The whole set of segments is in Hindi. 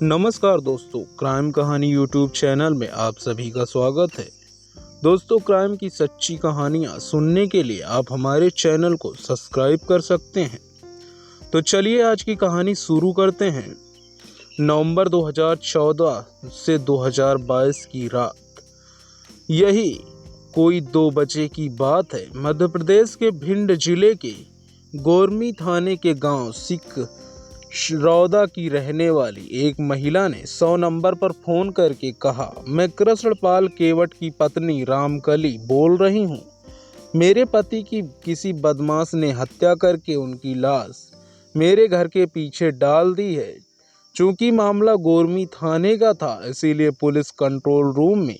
नमस्कार दोस्तों, क्राइम कहानी यूट्यूब चैनल में आप सभी का स्वागत है। दोस्तों, क्राइम की सच्ची कहानियां सुनने के लिए आप हमारे चैनल को सब्सक्राइब कर सकते हैं। तो चलिए आज की कहानी शुरू करते हैं। नवंबर 2014 से 2022 की रात, यही कोई 2 बजे की बात है। मध्य प्रदेश के भिंड जिले के गोरमी थाने के गांव सिख रौदा की रहने वाली एक महिला ने 100 नंबर पर फोन करके कहा, मैं कृष्णपाल केवट की पत्नी रामकली बोल रही हूँ। मेरे पति की किसी बदमाश ने हत्या करके उनकी लाश मेरे घर के पीछे डाल दी है। चूंकि मामला गोरमी थाने का था, इसीलिए पुलिस कंट्रोल रूम में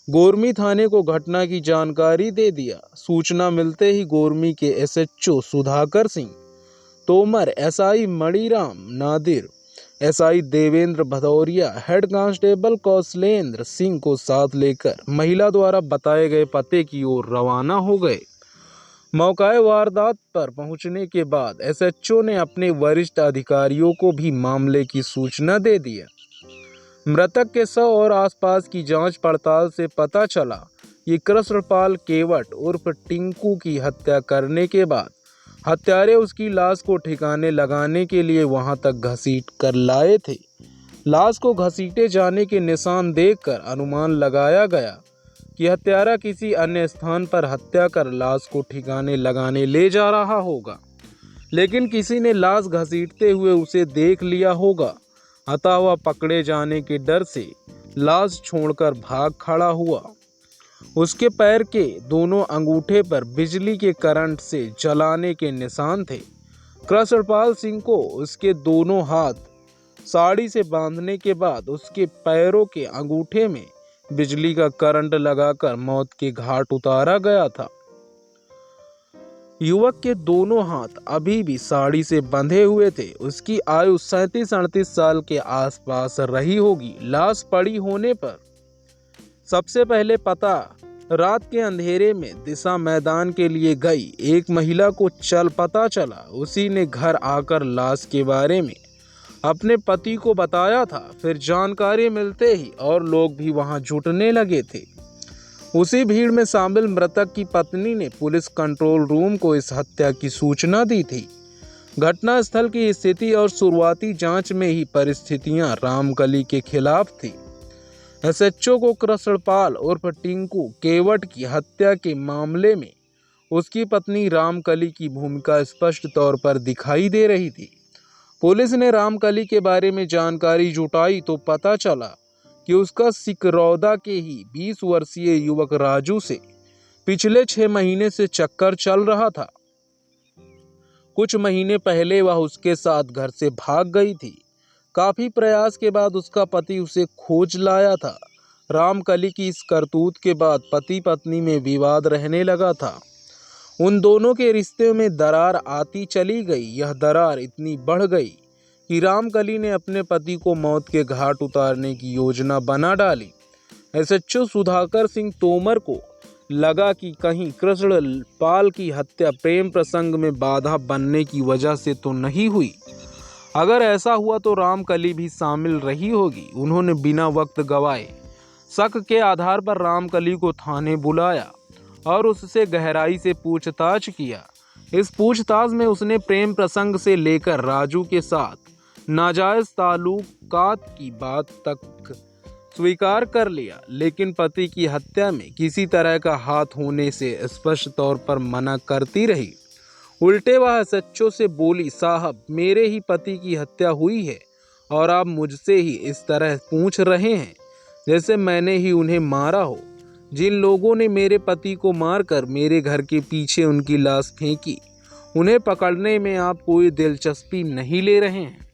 गोरमी थाने को घटना की जानकारी दे दिया। सूचना मिलते ही गोरमी के SHO Sudhakar Singh Tomar, SI Maniram Nadir, SI Devendra Bhadauria, head constable Kaushalendra Singh को साथ लेकर महिला द्वारा बताए गए पते की ओर रवाना हो गए। मौकाए वारदात पर पहुंचने के बाद एसएचओ ने अपने वरिष्ठ अधिकारियों को भी मामले की सूचना दे दिया। मृतक के शव और आसपास की जांच पड़ताल से पता चला कि कृष्णपाल केवट उर्फ टिंकू की हत्या करने के बाद हत्यारे उसकी लाश को ठिकाने लगाने के लिए वहां तक घसीट कर लाए थे। लाश को घसीटे जाने के निशान देखकर अनुमान लगाया गया कि हत्यारा किसी अन्य स्थान पर हत्या कर लाश को ठिकाने लगाने ले जा रहा होगा, लेकिन किसी ने लाश घसीटते हुए उसे देख लिया होगा। अतः वह पकड़े जाने के डर से लाश छोड़कर भाग खड़ा हुआ। उसके पैर के दोनों अंगूठे पर बिजली के करंट से जलाने के निशान थे। कृष्णपाल सिंह को उसके दोनों हाथ साड़ी से बांधने के बाद उसके पैरों के अंगूठे में बिजली का करंट लगाकर मौत के घाट उतारा गया था। युवक के दोनों हाथ अभी भी साड़ी से बंधे हुए थे। उसकी आयु 37-38 साल के आसपास रही होगी। लाश पड़ी होने पर सबसे पहले रात के अंधेरे में दिशा मैदान के लिए गई एक महिला को पता चला। उसी ने घर आकर लाश के बारे में अपने पति को बताया था। फिर जानकारी मिलते ही और लोग भी वहां जुटने लगे थे। उसी भीड़ में शामिल मृतक की पत्नी ने पुलिस कंट्रोल रूम को इस हत्या की सूचना दी थी। घटना स्थल की स्थिति और शुरुआती जांच में ही परिस्थितियां रामकली के खिलाफ थी। एसएचओ को कृष्णपाल उर्फ टिंकू केवट की हत्या के मामले में उसकी पत्नी रामकली की भूमिका स्पष्ट तौर पर दिखाई दे रही थी। पुलिस ने रामकली के बारे में जानकारी जुटाई तो पता चला कि उसका सिकरौदा के ही 20 वर्षीय युवक राजू से पिछले 6 महीने से चक्कर चल रहा था। कुछ महीने पहले वह उसके साथ घर से भाग गई थी। काफी प्रयास के बाद उसका पति उसे खोज लाया था। रामकली की इस करतूत के बाद पति पत्नी में विवाद रहने लगा था। उन दोनों के रिश्ते में दरार आती चली गई। यह दरार इतनी बढ़ गई कि रामकली ने अपने पति को मौत के घाट उतारने की योजना बना डाली। एसएचओ सुधाकर सिंह तोमर को लगा कि कहीं कृष्णपाल की हत्या प्रेम प्रसंग में बाधा बनने की वजह से तो नहीं हुई। अगर ऐसा हुआ तो रामकली भी शामिल रही होगी। उन्होंने बिना वक्त गवाए शक के आधार पर रामकली को थाने बुलाया और उससे गहराई से पूछताछ किया। इस पूछताछ में उसने प्रेम प्रसंग से लेकर राजू के साथ नाजायज ताल्लुकात की बात तक स्वीकार कर लिया, लेकिन पति की हत्या में किसी तरह का हाथ होने से स्पष्ट तौर पर मना करती रही। उल्टे वह एसएचओ से बोली, साहब मेरे ही पति की हत्या हुई है और आप मुझसे ही इस तरह पूछ रहे हैं जैसे मैंने ही उन्हें मारा हो। जिन लोगों ने मेरे पति को मारकर मेरे घर के पीछे उनकी लाश फेंकी, उन्हें पकड़ने में आप कोई दिलचस्पी नहीं ले रहे हैं।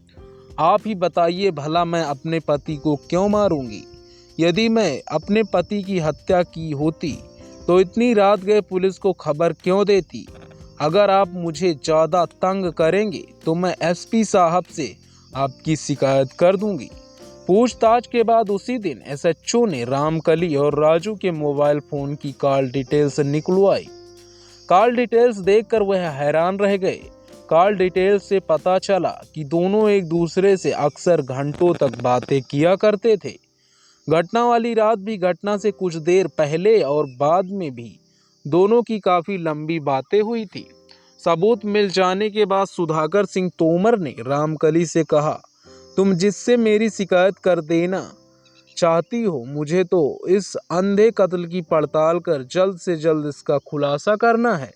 आप ही बताइए भला मैं अपने पति को क्यों मारूंगी? यदि मैं अपने पति की हत्या की होती तो इतनी रात गए पुलिस को खबर क्यों देती? अगर आप मुझे ज़्यादा तंग करेंगे तो मैं एसपी साहब से आपकी शिकायत कर दूंगी। पूछताछ के बाद उसी दिन एसएचओ ने रामकली और राजू के मोबाइल फ़ोन की कॉल डिटेल्स निकलवाई। कॉल डिटेल्स देखकर वह हैरान रह गए। कॉल डिटेल से पता चला कि दोनों एक दूसरे से अक्सर घंटों तक बातें किया करते थे। घटना वाली रात भी घटना से कुछ देर पहले और बाद में भी दोनों की काफी लंबी बातें हुई थी। सबूत मिल जाने के बाद सुधाकर सिंह तोमर ने रामकली से कहा, तुम जिससे मेरी शिकायत कर देना चाहती हो, मुझे तो इस अंधे कत्ल की पड़ताल कर जल्द से जल्द इसका खुलासा करना है।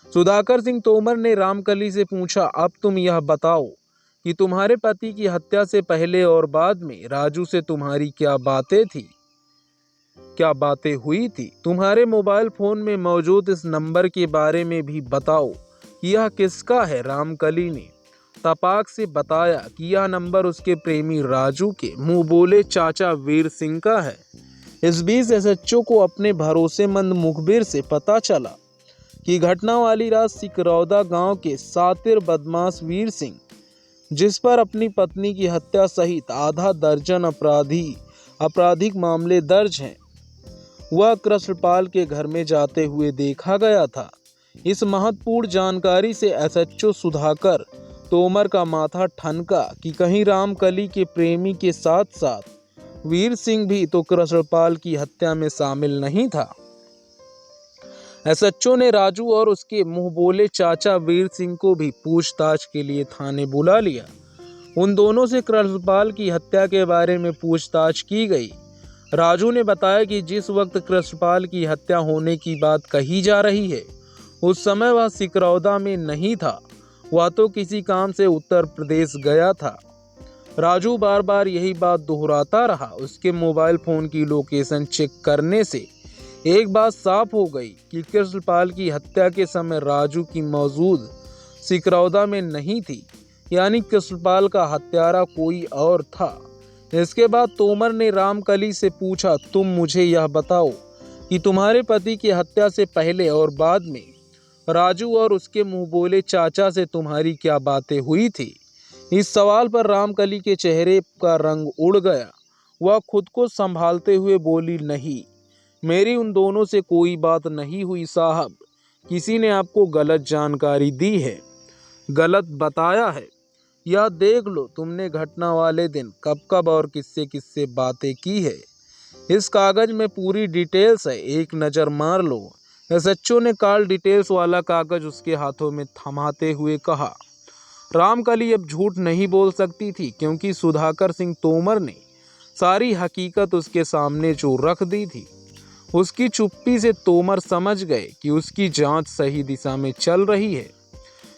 सुधाकर सिंह तोमर ने रामकली से पूछा, अब तुम यह बताओ कि तुम्हारे पति की हत्या से पहले और बाद में राजू से तुम्हारी क्या बातें हुई थी। तुम्हारे मोबाइल फोन में मौजूद इस नंबर के बारे में भी बताओ कि यह किसका है। रामकली ने तपाक से बताया कि यह नंबर उसके प्रेमी राजू के मुंह बोले चाचा वीर सिंह का है। इस बीच एसएचओ को अपने भरोसेमंद मुखबिर से पता चला कि घटना वाली रात सिकरौदा गांव के सातिर बदमाश वीर सिंह, जिस पर अपनी पत्नी की हत्या सहित आधा दर्जन आपराधिक मामले दर्ज हैं, वह कृष्णपाल के घर में जाते हुए देखा गया था। इस महत्वपूर्ण जानकारी से एसएचओ सुधाकर तोमर का माथा ठनका कि कहीं रामकली के प्रेमी के साथ साथ वीर सिंह भी तो कृष्णपाल की हत्या में शामिल नहीं था। एसएचओ ने राजू और उसके मुंह बोले चाचा वीर सिंह को भी पूछताछ के लिए थाने बुला लिया। उन दोनों से कृष्णपाल की हत्या के बारे में पूछताछ की गई। राजू ने बताया कि जिस वक्त कृष्णपाल की हत्या होने की बात कही जा रही है, उस समय वह सिकरौदा में नहीं था, वह तो किसी काम से उत्तर प्रदेश गया था। राजू बार बार यही बात दोहराता रहा। उसके मोबाइल फोन की लोकेशन चेक करने से एक बात साफ हो गई कि कृष्णपाल की हत्या के समय राजू की मौजूद सिकरौदा में नहीं थी, यानी कृष्णपाल का हत्यारा कोई और था। इसके बाद तोमर ने रामकली से पूछा, तुम मुझे यह बताओ कि तुम्हारे पति की हत्या से पहले और बाद में राजू और उसके मुंह बोले चाचा से तुम्हारी क्या बातें हुई थी। इस सवाल पर रामकली के चेहरे का रंग उड़ गया। वह खुद को संभालते हुए बोली, नहीं, मेरी उन दोनों से कोई बात नहीं हुई साहब। किसी ने आपको गलत जानकारी दी है, गलत बताया है। यह देख लो तुमने घटना वाले दिन कब कब और किससे किससे बातें की है। इस कागज में पूरी डिटेल्स है, एक नज़र मार लो। एसएचओ ने कॉल डिटेल्स वाला कागज उसके हाथों में थमाते हुए कहा। रामकली अब झूठ नहीं बोल सकती थी, क्योंकि सुधाकर सिंह तोमर ने सारी हकीकत उसके सामने जो रख दी थी। उसकी चुप्पी से तोमर समझ गए कि उसकी जांच सही दिशा में चल रही है।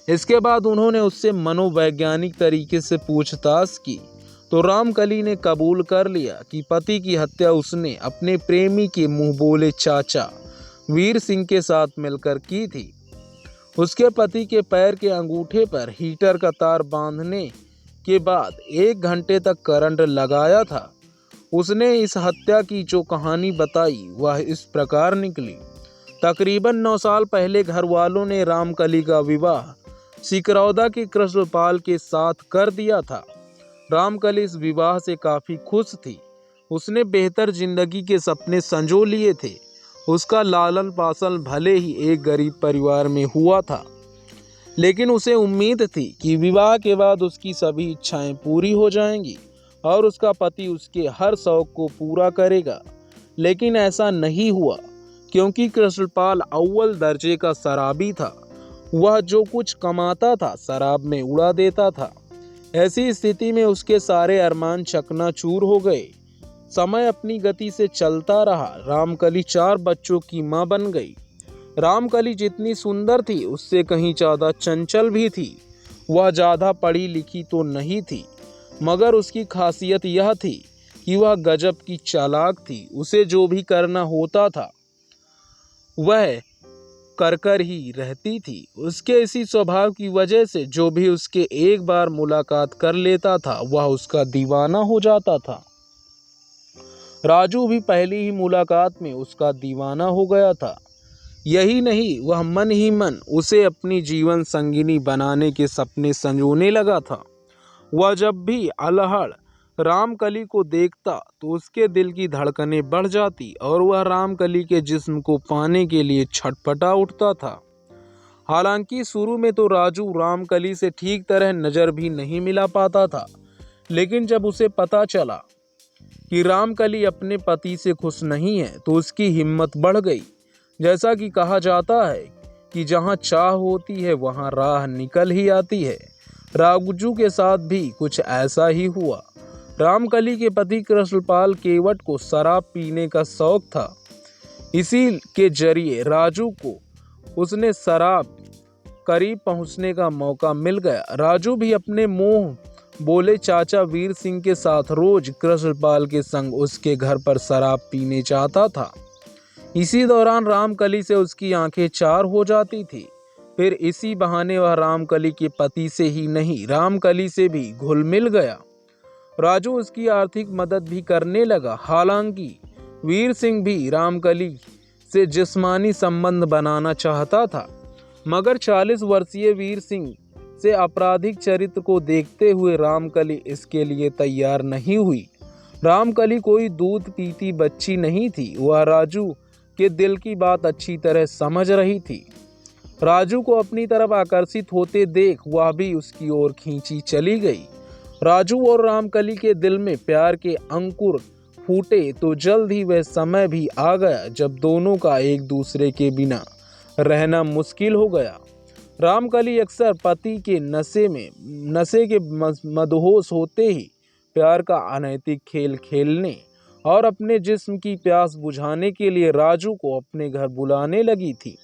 इसके बाद उन्होंने उससे मनोवैज्ञानिक तरीके से पूछताछ की तो रामकली ने कबूल कर लिया कि पति की हत्या उसने अपने प्रेमी के मुंह बोले चाचा वीर सिंह के साथ मिलकर की थी। उसके पति के पैर के अंगूठे पर हीटर का तार बांधने के बाद 1 घंटे तक करंट लगाया था। उसने इस हत्या की जो कहानी बताई वह इस प्रकार निकली। तकरीबन 9 साल पहले घर वालों ने रामकली का विवाह सिकरौदा के कृष्णपाल के साथ कर दिया था। रामकली इस विवाह से काफी खुश थी। उसने बेहतर जिंदगी के सपने संजो लिए थे। उसका लालन पालन भले ही एक गरीब परिवार में हुआ था, लेकिन उसे उम्मीद थी कि विवाह के बाद उसकी सभी इच्छाएं पूरी हो जाएंगी और उसका पति उसके हर शौक को पूरा करेगा। लेकिन ऐसा नहीं हुआ, क्योंकि कृष्णपाल अव्वल दर्जे का शराबी था। वह जो कुछ कमाता था शराब में उड़ा देता था। ऐसी स्थिति में उसके सारे अरमान चकनाचूर हो गए। समय अपनी गति से चलता रहा। रामकली 4 बच्चों की मां बन गई। रामकली जितनी सुंदर थी उससे कहीं ज्यादा चंचल भी थी। वह ज्यादा पढ़ी लिखी तो नहीं थी, मगर उसकी खासियत यह थी कि वह गजब की चालाक थी। उसे जो भी करना होता था वह कर ही रहती थी। उसके इसी स्वभाव की वजह से जो भी उसके एक बार मुलाकात कर लेता था वह उसका दीवाना हो जाता था। राजू भी पहली ही मुलाकात में उसका दीवाना हो गया था। यही नहीं, वह मन ही मन उसे अपनी जीवन संगिनी बनाने के सपने संजोने लगा था। वह जब भी अल्हड़ रामकली को देखता तो उसके दिल की धड़कनें बढ़ जाती और वह रामकली के जिस्म को पाने के लिए छटपटा उठता था। हालांकि शुरू में तो राजू रामकली से ठीक तरह नजर भी नहीं मिला पाता था, लेकिन जब उसे पता चला कि रामकली अपने पति से खुश नहीं है तो उसकी हिम्मत बढ़ गई। जैसा कि कहा जाता है कि जहां चाह होती है वहां राह निकल ही आती है। राजू के साथ भी कुछ ऐसा ही हुआ। रामकली के पति कृष्णपाल केवट को शराब पीने का शौक था। इसी के जरिए राजू को उसने शराब करीब पहुंचने का मौका मिल गया। राजू भी अपने मुंह बोले चाचा वीर सिंह के साथ रोज कृष्णपाल के संग उसके घर पर शराब पीने जाता था। इसी दौरान रामकली से उसकी आंखें चार हो जाती थी। फिर इसी बहाने वह रामकली के पति से ही नहीं रामकली से भी घुल मिल गया। राजू उसकी आर्थिक मदद भी करने लगा। हालांकि वीर सिंह भी रामकली से जिस्मानी संबंध बनाना चाहता था, मगर 40 वर्षीय वीर सिंह से आपराधिक चरित्र को देखते हुए रामकली इसके लिए तैयार नहीं हुई। रामकली कोई दूध पीती बच्ची नहीं थी। वह राजू के दिल की बात अच्छी तरह समझ रही थी। राजू को अपनी तरफ आकर्षित होते देख वह भी उसकी ओर खींची चली गई। राजू और रामकली के दिल में प्यार के अंकुर फूटे तो जल्द ही वह समय भी आ गया जब दोनों का एक दूसरे के बिना रहना मुश्किल हो गया। रामकली अक्सर पति के नशे के मदहोश होते ही प्यार का अनैतिक खेल खेलने और अपने जिस्म की प्यास बुझाने के लिए राजू को अपने घर बुलाने लगी थी।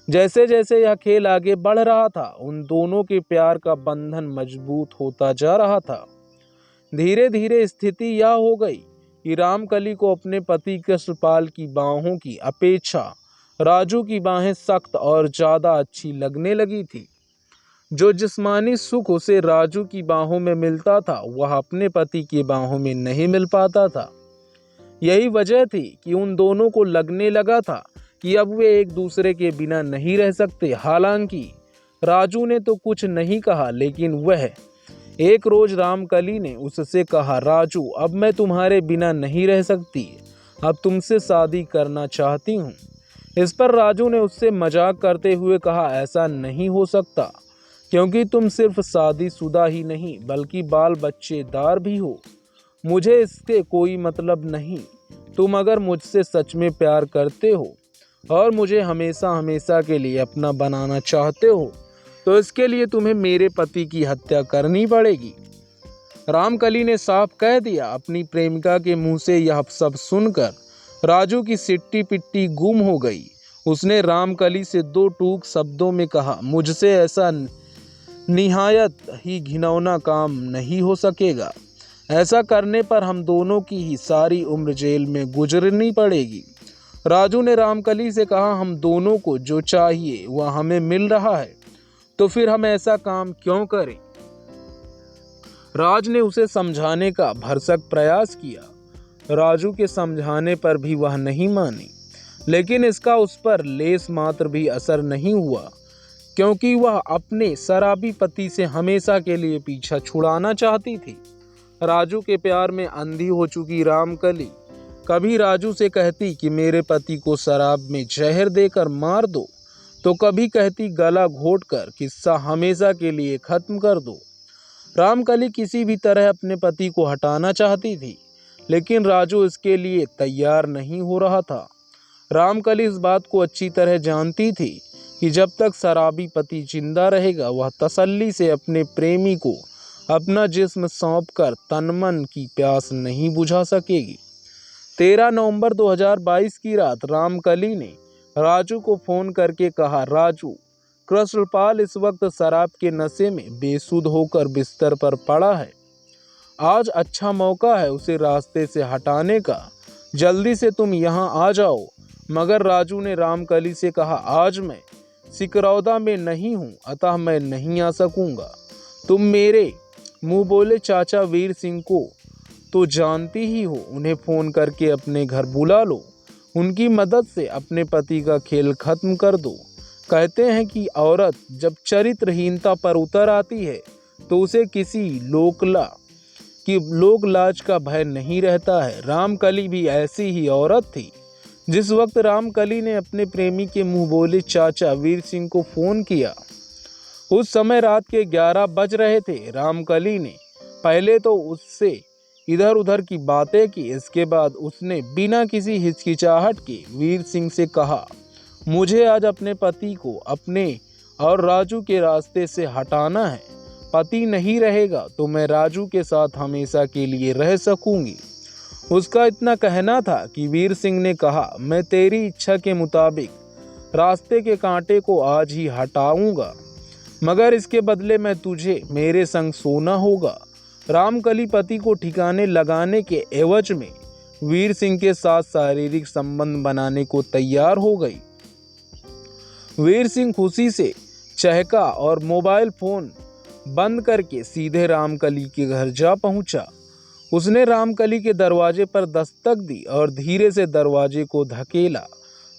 जैसे जैसे यह खेल आगे बढ़ रहा था, उन दोनों के प्यार का बंधन मजबूत होता जा रहा था। धीरे धीरे स्थिति यह हो गई कि रामकली को अपने पति कृष्णपाल की बाहों की अपेक्षा राजू की बाहें सख्त और ज्यादा अच्छी लगने लगी थी। जो जिस्मानी सुख उसे राजू की बाहों में मिलता था वह अपने पति की बाहों में नहीं मिल पाता था। यही वजह थी कि उन दोनों को लगने लगा था कि अब वे एक दूसरे के बिना नहीं रह सकते। हालांकि राजू ने तो कुछ नहीं कहा, लेकिन वह एक रोज रामकली ने उससे कहा, राजू अब मैं तुम्हारे बिना नहीं रह सकती, अब तुमसे शादी करना चाहती हूँ। इस पर राजू ने उससे मजाक करते हुए कहा, ऐसा नहीं हो सकता, क्योंकि तुम सिर्फ शादीशुदा ही नहीं बल्कि बाल बच्चेदार भी हो। मुझे इससे कोई मतलब नहीं। तुम अगर मुझसे सच में प्यार करते हो और मुझे हमेशा हमेशा के लिए अपना बनाना चाहते हो तो इसके लिए तुम्हें मेरे पति की हत्या करनी पड़ेगी। रामकली ने साफ कह दिया। अपनी प्रेमिका के मुंह से यह सब सुनकर राजू की सिट्टी पिट्टी गुम हो गई। उसने रामकली से दो टूक शब्दों में कहा, मुझसे ऐसा निहायत ही घिनौना काम नहीं हो सकेगा। ऐसा करने पर हम दोनों की ही सारी उम्र जेल में गुजरनी पड़ेगी। राजू ने रामकली से कहा, हम दोनों को जो चाहिए वह हमें मिल रहा है, तो फिर हम ऐसा काम क्यों करें। राज ने उसे समझाने का भरसक प्रयास किया। राजू के समझाने पर भी वह नहीं मानी, लेकिन इसका उस पर लेस मात्र भी असर नहीं हुआ, क्योंकि वह अपने शराबी पति से हमेशा के लिए पीछा छुड़ाना चाहती थी। राजू के प्यार में अंधी हो चुकी रामकली कभी राजू से कहती कि मेरे पति को शराब में जहर देकर मार दो, तो कभी कहती गला घोटकर किस्सा हमेशा के लिए खत्म कर दो। रामकली किसी भी तरह अपने पति को हटाना चाहती थी, लेकिन राजू इसके लिए तैयार नहीं हो रहा था। रामकली इस बात को अच्छी तरह जानती थी कि जब तक शराबी पति जिंदा रहेगा वह तसल्ली से अपने प्रेमी को अपना जिस्म सौंपकर तन-मन की प्यास नहीं बुझा सकेगी। 13 नवंबर 2022 की रात रामकली ने राजू को फोन करके कहा, राजू, कृष्णपाल इस वक्त शराब के नशे में बेसुध होकर बिस्तर पर पड़ा है। आज अच्छा मौका है उसे रास्ते से हटाने का। जल्दी से तुम यहाँ आ जाओ। मगर राजू ने रामकली से कहा, आज मैं सिकरौदा में नहीं हूँ, अतः मैं नहीं आ सकूंगा। तुम मेरे मुंह बोले चाचा वीर सिंह को तो जानती ही हो, उन्हें फोन करके अपने घर बुला लो। उनकी मदद से अपने पति का खेल खत्म कर दो। कहते हैं कि औरत जब चरित्रहीनता पर उतर आती है तो उसे किसी लोक लाज का भय नहीं रहता है। रामकली भी ऐसी ही औरत थी जिस वक्त रामकली ने अपने प्रेमी के मुंह बोले चाचा वीर सिंह को फोन किया, उस समय रात के 11 बज रहे थे। रामकली ने पहले तो उससे इधर उधर की बातें की। इसके बाद उसने बिना किसी हिचकिचाहट के वीर सिंह से कहा, मुझे आज अपने पति को अपने और राजू के रास्ते से हटाना है। पति नहीं रहेगा तो मैं राजू के साथ हमेशा के लिए रह सकूंगी। उसका इतना कहना था कि वीर सिंह ने कहा, मैं तेरी इच्छा के मुताबिक रास्ते के कांटे को आज ही हटाऊंगा, मगर इसके बदले मैं तुझे मेरे संग सोना होगा। रामकली पति को ठिकाने लगाने के एवज में वीर सिंह के साथ शारीरिक संबंध बनाने को तैयार हो गई। वीर सिंह खुशी से चहका और मोबाइल फोन बंद करके सीधे रामकली के घर जा पहुंचा। उसने रामकली के दरवाजे पर दस्तक दी और धीरे से दरवाजे को धकेला।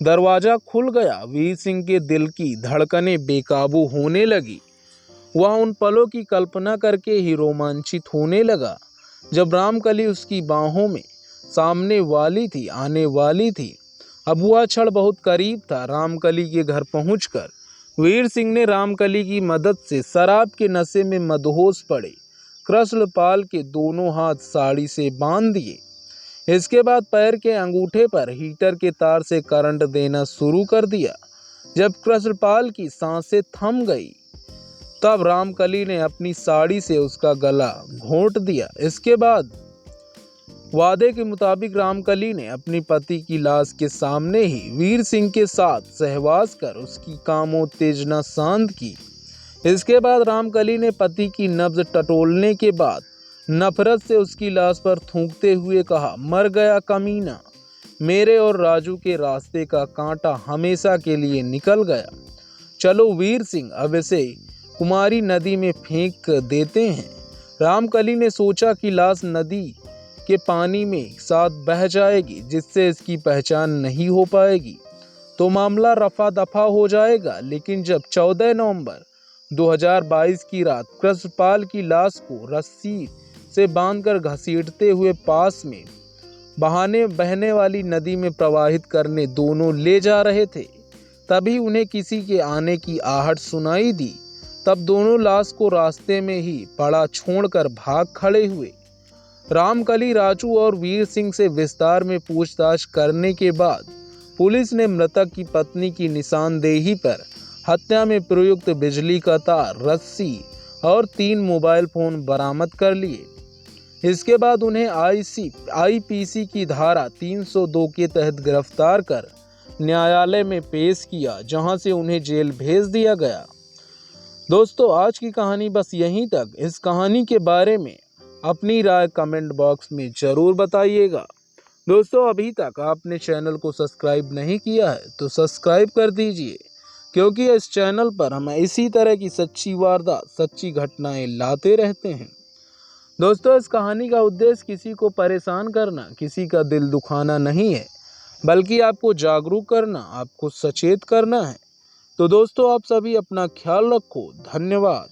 दरवाजा खुल गया। वीर सिंह के दिल की धड़कनें बेकाबू होने लगी। वह उन पलों की कल्पना करके ही रोमांचित होने लगा जब रामकली उसकी बाहों में सामने वाली थी, आने वाली थी। अब वह क्षण बहुत करीब था। रामकली के घर पहुंचकर वीर सिंह ने रामकली की मदद से शराब के नशे में मदहोश पड़े कृष्णपाल के दोनों हाथ साड़ी से बांध दिए। इसके बाद पैर के अंगूठे पर हीटर के तार से करंट देना शुरू कर दिया। जब कृष्णपाल की सांसें थम गई तब रामकली ने अपनी साड़ी से उसका गला घोंट दिया। इसके बाद वादे के मुताबिक रामकली ने अपनी पति की लाश के सामने ही वीर सिंह के साथ सहवास कर उसकी कामोत्तेजना शांत की। इसके बाद रामकली ने पति की नब्ज टटोलने के बाद नफरत से उसकी लाश पर थूकते हुए कहा, मर गया कमीना, मेरे और राजू के रास्ते का कांटा हमेशा के लिए निकल गया। चलो वीर सिंह, अब इसे कुमारी नदी में फेंक देते हैं। रामकली ने सोचा कि लाश नदी के पानी में साथ बह जाएगी, जिससे इसकी पहचान नहीं हो पाएगी तो मामला रफा दफा हो जाएगा। लेकिन जब 14 नवंबर 2022 की रात कृष्णपाल की लाश को रस्सी से बांधकर घसीटते हुए पास में बहने वाली नदी में प्रवाहित करने दोनों ले जा रहे थे, तभी उन्हें किसी के आने की आहट सुनाई दी। तब दोनों लाश को रास्ते में ही पड़ा छोड़कर भाग खड़े हुए। रामकली, राजू और वीर सिंह से विस्तार में पूछताछ करने के बाद पुलिस ने मृतक की पत्नी की निशानदेही पर हत्या में प्रयुक्त बिजली का तार, रस्सी और 3 मोबाइल फोन बरामद कर लिए। इसके बाद उन्हें आईपीसी की धारा 302 के तहत गिरफ्तार कर न्यायालय में पेश किया, जहां से उन्हें जेल भेज दिया गया। दोस्तों, आज की कहानी बस यहीं तक। इस कहानी के बारे में अपनी राय कमेंट बॉक्स में ज़रूर बताइएगा। दोस्तों, अभी तक आपने चैनल को सब्सक्राइब नहीं किया है तो सब्सक्राइब कर दीजिए, क्योंकि इस चैनल पर हम इसी तरह की सच्ची वारदात, सच्ची घटनाएं लाते रहते हैं। दोस्तों, इस कहानी का उद्देश्य किसी को परेशान करना, किसी का दिल दुखाना नहीं है, बल्कि आपको जागरूक करना, आपको सचेत करना है। तो दोस्तों, आप सभी अपना ख्याल रखो। धन्यवाद।